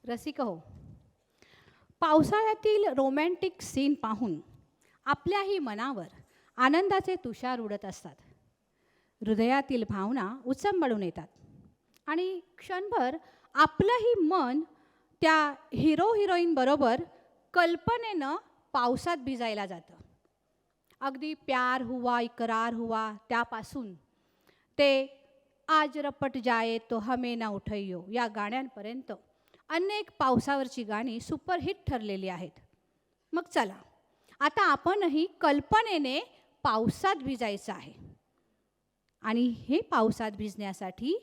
रसिक हो, पावसाळ्यातील romantic scene पाहून आपल्याही मनावर आनंदाचे तुषार उडत असतात. हृदयातील भावना उचंबळून येतात आणि क्षणभर आपलंही मन त्या हिरो हिरोईनबरोबर कल्पनेनं पावसात भिजायला जातं. अगदी प्यार हुआ इकरार हुआ त्यापासून ते आज रपट जाए तो हमें ना उठैयो या गाण्यांपर्यंत अनेक पावसावरची गाणी सुपरहिट ठरलेली आहेत. मग चला, आता आपणही कल्पनेने पावसात भिजायचं आहे. आणि हे पावसात भिजण्यासाठी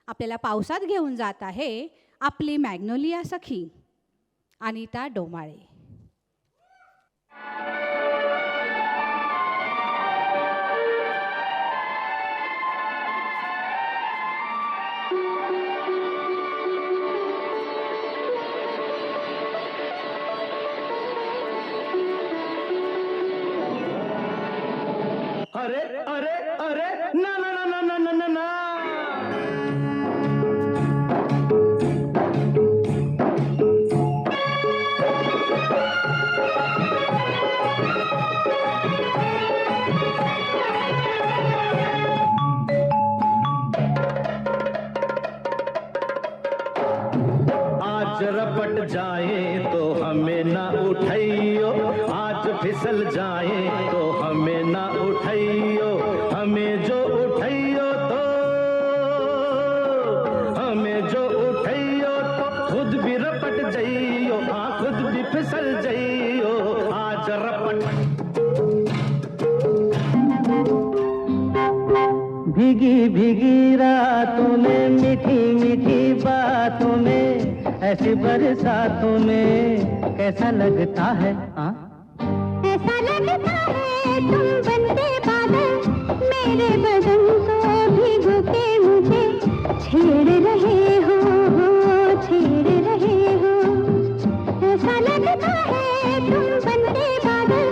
आपल्याला पावसात घेऊन जात आहे आपली मॅग्नोलिया सखी अनिता डोमाळे. अरे अरे अरे ना ना ना ना ना ना ना. आज रपट जाए तो हमें ना उठाइयो, आज फिसल जाए तो हमें ना उठाइयो, हमें जो उठाइयो तो खुद भी रपट जाइयो, हाँ खुद भी फिसल जाइयो. आज रपट भीगी भीगी रातों में मीठी मीठी बातों में ऐसी बरसातों में कैसा लगता है ऐसा लगता है तुम बनते बादल मेरे बदन को भिगो के मुझे छेड़ रहे हो छेड़ रहे हो. ऐसा लगता है तुम बनते बादल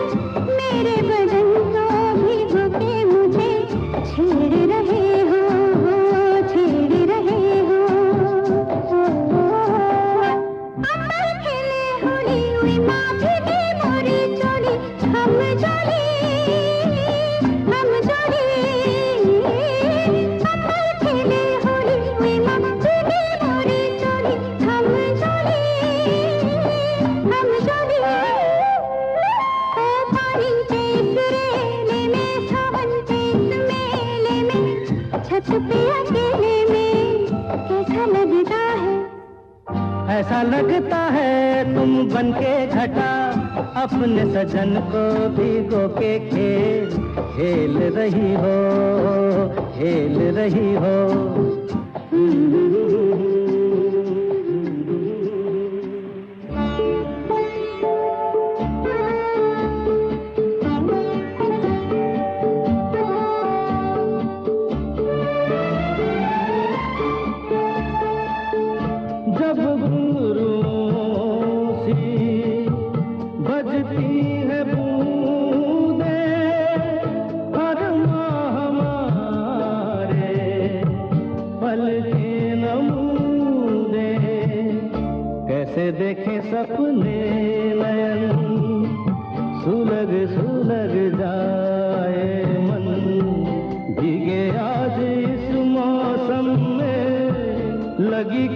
मेरे बदन को भिगो के मुझे छेड़ रहे हो छेड़ रहे हो. अमर खेले होली उई माँ भीगे मोरी चोली हम जोली अमर खेले होली उई माँ भीगे मोरी चोली हम जोली ओ पानी पे सुरेले में सावन पे मेले में छत पे अकेले में कैसा लगता है. ऐसा लगता है तुम बन के घटा अपने सजन को भिगो के खेल रही हो खेल रही हो. जब घुंघरूं सी बजती है बूंदे हर माह हमारे पल के नमूने कैसे देखे सपने नयन सुलग सुलग जाए मन भीगे आज इस मौसम में लगी